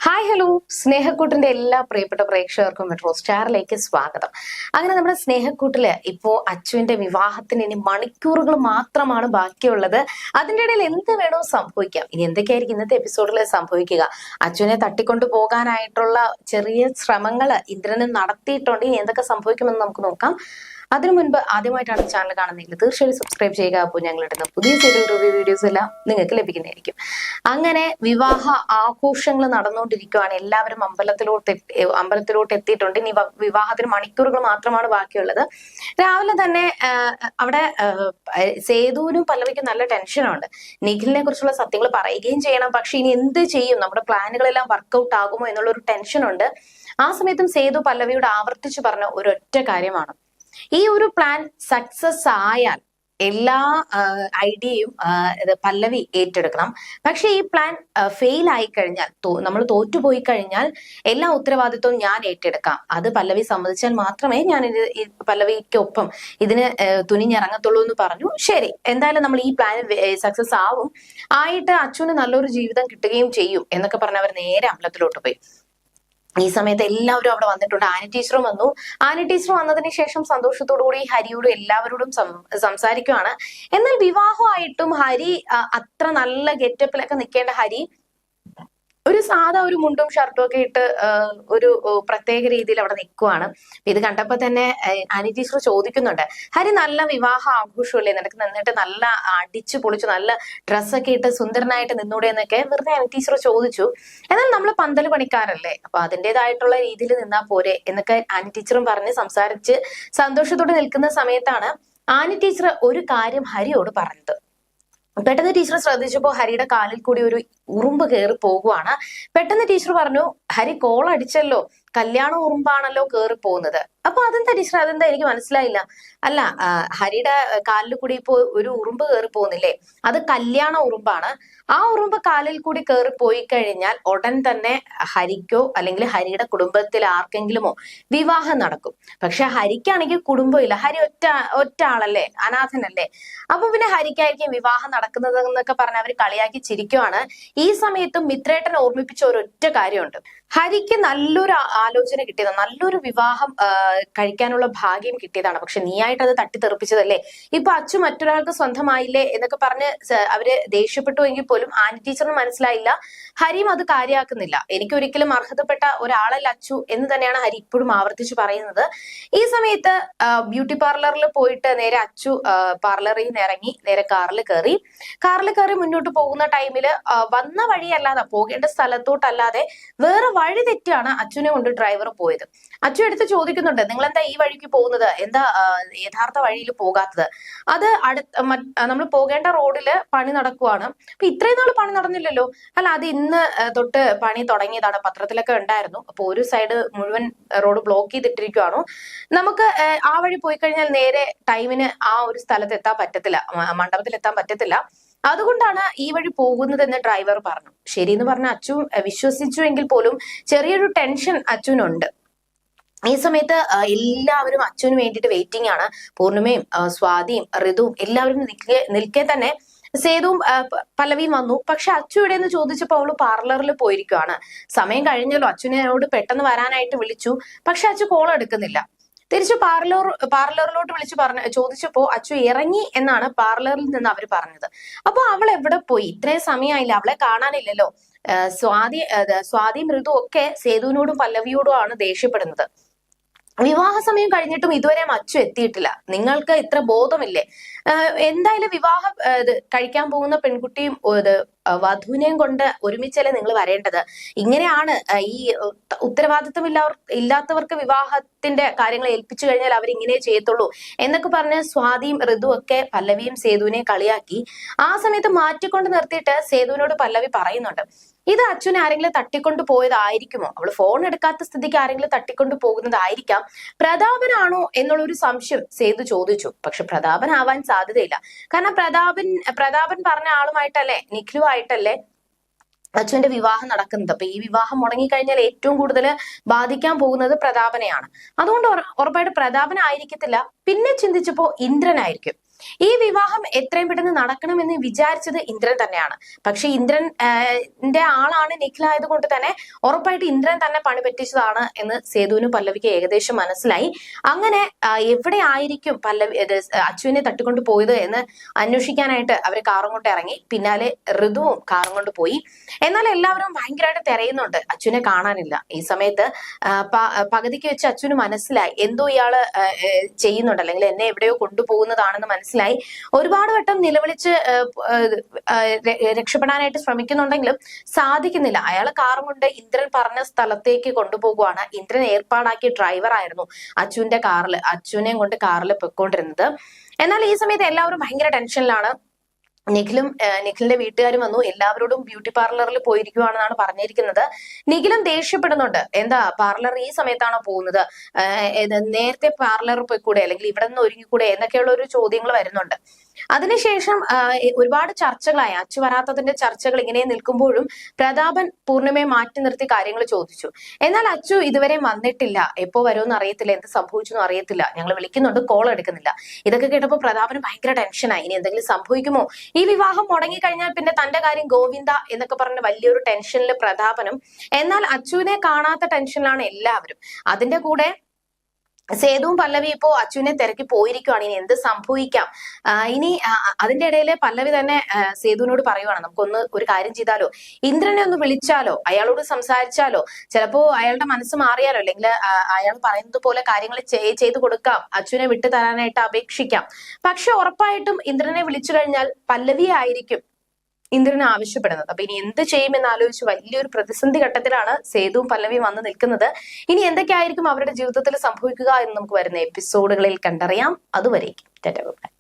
Hi hello, സ്നേഹക്കൂട്ടിന്റെ എല്ലാ പ്രിയപ്പെട്ട പ്രേക്ഷകർക്കും മെട്രോ സ്റ്റാറിലേക്ക് സ്വാഗതം. അങ്ങനെ നമ്മുടെ സ്നേഹക്കൂട്ടില് ഇപ്പോ അച്ചുവിന്റെ വിവാഹത്തിന് ഇനി മണിക്കൂറുകൾ മാത്രമാണ് ബാക്കിയുള്ളത്. അതിന്റെ ഇടയിൽ എന്ത് വേണോ സംഭവിക്കാം. ഇനി എന്തൊക്കെയായിരിക്കും ഇന്നത്തെ എപ്പിസോഡിൽ സംഭവിക്കുക? അച്ചുവിനെ തട്ടിക്കൊണ്ടു പോകാനായിട്ടുള്ള ചെറിയ ശ്രമങ്ങൾ ഇന്ദ്രനും നടത്തിയിട്ടുണ്ട്. ഇനി എന്തൊക്കെ സംഭവിക്കുമെന്ന് നമുക്ക് നോക്കാം. അതിനു മുൻപ് ആദ്യമായിട്ടാണ് ചാനൽ കാണുന്നതെങ്കിൽ തീർച്ചയായും സബ്സ്ക്രൈബ് ചെയ്യുക. അപ്പോൾ ഞങ്ങളിടുന്ന പുതിയ സീരിയൽ റിവ്യൂ വീഡിയോസ് എല്ലാം നിങ്ങൾക്ക് ലഭിക്കുന്നതായിരിക്കും. അങ്ങനെ വിവാഹ ആഘോഷങ്ങൾ നടന്നുകൊണ്ടിരിക്കുകയാണ്. എല്ലാവരും അമ്പലത്തിലോട്ട് എത്തിയിട്ടുണ്ട്. ഇനി വിവാഹത്തിന് മണിക്കൂറുകൾ മാത്രമാണ് ബാക്കിയുള്ളത്. രാവിലെ തന്നെ അവിടെ സേതുവിനും പല്ലവിക്കും നല്ല ടെൻഷനുണ്ട്. നിഖിലിനെ കുറിച്ചുള്ള സത്യങ്ങൾ പറയുകയും ചെയ്യണം. പക്ഷെ ഇനി എന്ത് ചെയ്യും, നമ്മുടെ പ്ലാനുകളെല്ലാം വർക്കൗട്ട് ആകുമോ എന്നുള്ള ഒരു ടെൻഷനുണ്ട്. ആ സമയത്തും സേതു പല്ലവിയോട് ആവർത്തിച്ചു പറഞ്ഞ ഒരൊറ്റ കാര്യമാണ്, ഈ ഒരു പ്ലാൻ സക്സസ് ആയാൽ എല്ലാ ഐഡിയയും പല്ലവി ഏറ്റെടുക്കണം. പക്ഷെ ഈ പ്ലാൻ ഫെയിൽ ആയി കഴിഞ്ഞാൽ, നമ്മൾ തോറ്റുപോയി കഴിഞ്ഞാൽ എല്ലാ ഉത്തരവാദിത്വവും ഞാൻ ഏറ്റെടുക്കാം. അത് പല്ലവി സമ്മതിച്ചാൽ മാത്രമേ ഞാൻ പല്ലവിക്കൊപ്പം ഇതിന് തുനിഞ്ഞിറങ്ങത്തുള്ളൂ എന്ന് പറഞ്ഞു. ശരി, എന്തായാലും നമ്മൾ ഈ പ്ലാൻ സക്സസ് ആയിട്ട് അച്ഛന് നല്ലൊരു ജീവിതം കിട്ടുകയും ചെയ്യും എന്നൊക്കെ പറഞ്ഞ് അവർ നേരെ അമ്പലത്തിലോട്ട് പോയി. ഈ സമയത്ത് എല്ലാവരും അവിടെ വന്നിട്ടുണ്ട്. ആനി ടീച്ചറും വന്നു. ആനി ടീച്ചർ വന്നതിന് ശേഷം സന്തോഷത്തോടു കൂടി ഹരിയോടും എല്ലാവരോടും സംസാരിക്കുവാണ്. എന്നാൽ വിവാഹമായിട്ടും ഹരി അത്ര നല്ല ഗെറ്റപ്പിലൊക്കെ നിൽക്കേണ്ട ഹരി ഒരു സാധാ ഒരു മുണ്ടും ഷർട്ടും ഒക്കെ ഇട്ട് ഒരു പ്രത്യേക രീതിയിൽ അവിടെ നിൽക്കുവാണ്. ഇത് കണ്ടപ്പോ തന്നെ ആനി ടീച്ചർ ചോദിക്കുന്നുണ്ട്, ഹരി നല്ല വിവാഹ ആഘോഷമല്ലേ, നിനക്ക് നിന്നിട്ട് നല്ല അടിച്ചു പൊളിച്ചു നല്ല ഡ്രസ്സൊക്കെ ഇട്ട് സുന്ദരനായിട്ട് നിന്നൂടെ എന്നൊക്കെ വെറുതെ ആനി ടീച്ചർ ചോദിച്ചു. എന്നാൽ നമ്മൾ പന്തല് പണിക്കാരല്ലേ, അപ്പൊ അതിൻ്റെതായിട്ടുള്ള രീതിയിൽ നിന്നാ പോരെ എന്നൊക്കെ ആനി ടീച്ചറും പറഞ്ഞ് സംസാരിച്ച് സന്തോഷത്തോടെ നിൽക്കുന്ന സമയത്താണ് ആനി ടീച്ചർ ഒരു കാര്യം ഹരിയോട് പറഞ്ഞത്. പെട്ടെന്ന് ടീച്ചർ ശ്രദ്ധിച്ചപ്പോ ഹരിയുടെ കാലിൽ കൂടി ഒരു ഉറുമ്പ് കയറി പോകുവാണ്. പെട്ടെന്ന് ടീച്ചർ പറഞ്ഞു, ഹരി കോൾ അടിച്ചല്ലോ, കല്യാണ ഉറുമ്പാണല്ലോ കയറി പോകുന്നത്. അപ്പൊ അതെന്താ ടീച്ചർ, അതെന്താ എനിക്ക് മനസ്സിലായില്ല. അല്ല, ഹരിയുടെ കാലിൽ കൂടി ഇപ്പോ ഒരു ഉറുമ്പ് കയറി പോകുന്നില്ലേ, അത് കല്യാണ ഉറുമ്പാണ്. ആ ഉറുമ്പ് കാലിൽ കൂടി കയറി പോയി കഴിഞ്ഞാൽ ഉടൻ തന്നെ ഹരിക്കോ അല്ലെങ്കിൽ ഹരിയുടെ കുടുംബത്തിൽ ആർക്കെങ്കിലുമോ വിവാഹം നടക്കും. പക്ഷെ ഹരിക്കാണെങ്കിൽ കുടുംബമില്ല, ഹരി ഒറ്റ ആളല്ലേ, അനാഥനല്ലേ. അപ്പൊ പിന്നെ ഹരിക്കായിരിക്കും വിവാഹം നടക്കുന്നത് എന്നൊക്കെ പറഞ്ഞ് അവർ കളിയാക്കി ചിരിക്കുവാണ്. ഈ സമയത്തും മിത്രേട്ടൻ ഓർമ്മിപ്പിച്ച ഒരൊറ്റ കാര്യമുണ്ട്, ഹരിക്ക് നല്ലൊരു ആലോചന കിട്ടിയതാണ്, നല്ലൊരു വിവാഹം കഴിക്കാനുള്ള ഭാഗ്യം കിട്ടിയതാണ്. പക്ഷെ നീയായിട്ട് അത് തട്ടിത്തെറിപ്പിച്ചതല്ലേ. ഇപ്പൊ അച്ചു മറ്റൊരാൾക്ക് സ്വന്തമായില്ലേ എന്നൊക്കെ പറഞ്ഞ് അവര് ദേഷ്യപ്പെട്ടു എങ്കിൽ പോലും ആനി ടീച്ചറിന് മനസ്സിലായില്ല, ഹരിയും അത് കാര്യമാക്കുന്നില്ല. എനിക്ക് ഒരിക്കലും അർഹതപ്പെട്ട ഒരാളല്ല അച്ചു എന്ന് തന്നെയാണ് ഹരി ഇപ്പോഴും ആവർത്തിച്ച് പറയുന്നത്. ഈ സമയത്ത് ബ്യൂട്ടി പാർലറിൽ പോയിട്ട് നേരെ അച്ചു പാർലറിൽ നിന്ന് ഇറങ്ങി നേരെ കാറിൽ കയറി മുന്നോട്ട് പോകുന്ന ടൈമില് വന്ന വഴിയല്ലാതെ, പോകേണ്ട സ്ഥലത്തോട്ടല്ലാതെ വേറെ വഴി തെറ്റിയാണ് അച്ഛനെ കൊണ്ട് ഡ്രൈവർ പോയത്. അച്ചു എടുത്ത് ചോദിക്കുന്നുണ്ട്, നിങ്ങൾ എന്താ ഈ വഴിക്ക് പോകുന്നത്, എന്താ യഥാർത്ഥ വഴിയിൽ പോകാത്തത്? അത് നമ്മൾ പോകേണ്ട റോഡില് പണി നടക്കുവാണ്. അപ്പൊ ഇത്രയും നാൾ പണി നടന്നില്ലല്ലോ. അല്ല, അത് ഇന്ന് തൊട്ട് പണി തുടങ്ങിയതാണ്, പത്രത്തിലൊക്കെ ഉണ്ടായിരുന്നു. അപ്പൊ ഒരു സൈഡ് മുഴുവൻ റോഡ് ബ്ലോക്ക് ചെയ്തിട്ടിരിക്കുവാണോ, നമുക്ക് ആ വഴി പോയി കഴിഞ്ഞാൽ നേരെ ടൈമിന് ആ ഒരു സ്ഥലത്ത് എത്താൻ പറ്റത്തില്ല, മണ്ഡപത്തിൽ എത്താൻ പറ്റത്തില്ല. അതുകൊണ്ടാണ് ഈ വഴി പോകുന്നതെന്ന് ഡ്രൈവർ പറഞ്ഞു. ശരിയെന്ന് പറഞ്ഞ അച്ചു വിശ്വസിച്ചു എങ്കിൽ പോലും ചെറിയൊരു ടെൻഷൻ അച്ചുവിനുണ്ട്. ഈ സമയത്ത് എല്ലാവരും അച്ചുവിന് വേണ്ടിയിട്ട് വെയിറ്റിംഗ് ആണ്. പൂർണിമയും സ്വാതിയും ഋതുവും എല്ലാവരും നിൽക്കെ തന്നെ സേതുവും പല്ലവിയും വന്നു. പക്ഷെ അച്ചു എവിടെയെന്ന് ചോദിച്ചപ്പോൾ അവള് പാർലറിൽ പോയിരിക്കുവാണ്. സമയം കഴിഞ്ഞല്ലോ, അച്ചുവിനോട് പെട്ടെന്ന് വരാനായിട്ട് വിളിച്ചു. പക്ഷെ അച്ചു കോൾ എടുക്കുന്നില്ല. തിരിച്ചു പാർലറിലോട്ട് വിളിച്ചു ചോദിച്ചപ്പോ അച്ചു ഇറങ്ങി എന്നാണ് പാർലറിൽ നിന്ന് അവർ പറഞ്ഞത്. അപ്പൊ അവൾ എവിടെ പോയി, ഇത്രയും സമയമായില്ല, അവളെ കാണാനില്ലല്ലോ. സ്വാതിയും ഋതു ഒക്കെ സേതുവിനോടും പല്ലവിയോടും ആണ് ദേഷ്യപ്പെടുന്നത്. വിവാഹ സമയം കഴിഞ്ഞിട്ടും ഇതുവരെ അച്ചു എത്തിയിട്ടില്ല. നിങ്ങൾക്ക് ഇത്ര ബോധമില്ലേ? എന്തായാലും വിവാഹം കഴിക്കാൻ പോകുന്ന പെൺകുട്ടിയും വധുവിനെയും കൊണ്ട് ഒരുമിച്ചല്ലേ നിങ്ങൾ വരേണ്ടത്. ഇങ്ങനെയാണ് ഈ ഉത്തരവാദിത്വം ഇല്ലാത്തവർക്ക് വിവാഹത്തിന്റെ കാര്യങ്ങൾ ഏൽപ്പിച്ചു കഴിഞ്ഞാൽ അവർ ഇങ്ങനെ ചെയ്യത്തുള്ളൂ എന്നൊക്കെ പറഞ്ഞ് സ്വാതിയും ഋതു ഒക്കെ പല്ലവിയും സേതുവിനെ കളിയാക്കി. ആ സമയത്ത് മാറ്റിക്കൊണ്ട് നിർത്തിയിട്ട് സേതുവിനോട് പല്ലവി പറയുന്നുണ്ട്, ഇത് അച്ഛനെ ആരെങ്കിലും തട്ടിക്കൊണ്ടു പോയതായിരിക്കുമോ, അവള് ഫോൺ എടുക്കാത്ത സ്ഥിതിക്ക് ആരെങ്കിലും തട്ടിക്കൊണ്ടു പോകുന്നതായിരിക്കാം, പ്രതാപനാണോ എന്നുള്ളൊരു സംശയം സേതു ചോദിച്ചു. പക്ഷെ പ്രതാപനാവാൻ സാധ്യതയില്ല. കാരണം പ്രതാപൻ പറഞ്ഞ ആളുമായിട്ടല്ലേ, നിഖിലുമായിട്ടല്ലേ അച്ഛന്റെ വിവാഹം നടക്കുന്നത്. അപ്പൊ ഈ വിവാഹം മുടങ്ങിക്കഴിഞ്ഞാൽ ഏറ്റവും കൂടുതൽ ബാധിക്കാൻ പോകുന്നത് പ്രതാപനെയാണ്. അതുകൊണ്ട് ഉറപ്പായിട്ട് പ്രതാപനായിരിക്കത്തില്ല. പിന്നെ ചിന്തിച്ചപ്പോ ഇന്ദ്രനായിരിക്കും. ഈ വിവാഹം എത്രയും പെട്ടെന്ന് നടക്കണമെന്ന് വിചാരിച്ചത് ഇന്ദ്രൻ തന്നെയാണ്. പക്ഷെ ഇന്ദ്രന്റെ ആളാണ് നിഖിൽ ആയതുകൊണ്ട് തന്നെ ഉറപ്പായിട്ട് ഇന്ദ്രൻ തന്നെ പണി പറ്റിച്ചതാണ് എന്ന് സേതുവിനും പല്ലവിക്ക് ഏകദേശം മനസ്സിലായി. അങ്ങനെ എവിടെ ആയിരിക്കും അച്ചുവിനെ തട്ടിക്കൊണ്ട് പോയത് എന്ന് അന്വേഷിക്കാനായിട്ട് അവര് കാറും കൊണ്ട് ഇറങ്ങി. പിന്നാലെ ഋതുവും കാറും കൊണ്ട് പോയി. എന്നാൽ എല്ലാവരും ഭയങ്കരമായിട്ട് തിരയുന്നുണ്ട്, അച്ചുവിനെ കാണാനില്ല. ഈ സമയത്ത് പകുതിക്ക് വെച്ച് അച്ചുവിന് മനസ്സിലായി എന്തോ ഇയാള് ചെയ്യുന്നുണ്ട്, അല്ലെങ്കിൽ എന്നെ എവിടെയോ കൊണ്ടുപോകുന്നതാണെന്ന് മനസ്സിലായി. ഒരുപാട് വട്ടം നിലവിളിച്ച് രക്ഷപ്പെടാനായിട്ട് ശ്രമിക്കുന്നുണ്ടെങ്കിലും സാധിക്കുന്നില്ല. അയാൾ കാറും കൊണ്ട് ഇന്ദ്രൻ പറഞ്ഞ സ്ഥലത്തേക്ക് കൊണ്ടുപോകുവാണ്. ഇന്ദ്രൻ ഏർപ്പാടാക്കിയ ഡ്രൈവർ ആയിരുന്നു അച്ചുവിന്റെ കാറിൽ, അച്ചുവിനെയും കൊണ്ട് കാറിൽ പൊയ്ക്കൊണ്ടിരുന്നത്. എന്നാൽ ഈ സമയത്ത് എല്ലാവരും ഭയങ്കര ടെൻഷനിലാണ്. നിഖിലിന്റെ വീട്ടുകാരും വന്നു, എല്ലാവരോടും ബ്യൂട്ടി പാർലറിൽ പോയിരിക്കുവാണെന്നാണ് പറഞ്ഞിരിക്കുന്നത്. നിഖിലും ദേഷ്യപ്പെടുന്നുണ്ട്, എന്താ പാർലർ ഈ സമയത്താണോ പോകുന്നത്, നേരത്തെ പാർലറിൽ പോയിക്കൂടെ, അല്ലെങ്കിൽ ഇവിടെ നിന്ന് ഒരുങ്ങിക്കൂടെ എന്നൊക്കെയുള്ള ഒരു ചോദ്യങ്ങൾ വരുന്നുണ്ട്. അതിനുശേഷം ഒരുപാട് ചർച്ചകളായി. അച്ചു വരാത്തതിന്റെ ചർച്ചകൾ ഇങ്ങനെ നിൽക്കുമ്പോഴും പ്രതാപൻ പൂർണിമയെ മാറ്റി നിർത്തി കാര്യങ്ങൾ ചോദിച്ചു. എന്നാൽ അച്ചു ഇതുവരെ വന്നിട്ടില്ല, എപ്പോ വരുമെന്ന് അറിയത്തില്ല, എന്ത് സംഭവിച്ചെന്ന് അറിയത്തില്ല, ഞങ്ങൾ വിളിക്കുന്നുണ്ട് കോൾ എടുക്കുന്നില്ല. ഇതൊക്കെ കേട്ടപ്പോൾ പ്രതാപന് ഭയങ്കര ടെൻഷനായി. ഇനി എന്തെങ്കിലും സംഭവിക്കുമോ, ഈ വിവാഹം മുടങ്ങിക്കഴിഞ്ഞാൽ പിന്നെ തന്റെ കാര്യം ഗോവിന്ദ എന്നൊക്കെ പറഞ്ഞ വലിയൊരു ടെൻഷനിൽ പ്രതാപനും. എന്നാൽ അച്ചുവിനെ കാണാത്ത ടെൻഷനിലാണ് എല്ലാവരും. അതിന്റെ കൂടെ സേതുവും പല്ലവി ഇപ്പോ അച്ചുവിനെ തിരക്കി പോയിരിക്കുവാണ്. ഇനി എന്ത് സംഭവിക്കാം. ഇനി അതിന്റെ ഇടയിൽ പല്ലവി തന്നെ സേതുവിനോട് പറയുവാണ്, നമുക്കൊന്ന് ഒരു കാര്യം ചെയ്താലോ, ഇന്ദ്രനെ ഒന്ന് വിളിച്ചാലോ, അയാളോട് സംസാരിച്ചാലോ, ചിലപ്പോ അയാളുടെ മനസ്സ് മാറിയാലോ, അല്ലെങ്കിൽ അയാൾ പറയുന്നത് പോലെ കാര്യങ്ങൾ ചെയ്തു കൊടുക്കാം, അച്ചുവിനെ വിട്ടു തരാനായിട്ട് അപേക്ഷിക്കാം. പക്ഷെ ഉറപ്പായിട്ടും ഇന്ദ്രനെ വിളിച്ചു കഴിഞ്ഞാൽ പല്ലവി ആയിരിക്കും ഇന്ദ്രന് ആവശ്യപ്പെടുന്നത്. അപ്പൊ ഇനി എന്ത് ചെയ്യുമെന്ന് ആലോചിച്ച് വലിയൊരു പ്രതിസന്ധി ഘട്ടത്തിലാണ് സേതുവും പല്ലവിയും വന്ന് നിൽക്കുന്നത്. ഇനി എന്തൊക്കെയായിരിക്കും അവരുടെ ജീവിതത്തിൽ സംഭവിക്കുക എന്ന് നമുക്ക് വരുന്ന എപ്പിസോഡുകളിൽ കണ്ടറിയാം. അതുവരേക്കും ടാറ്റാ ബൈ.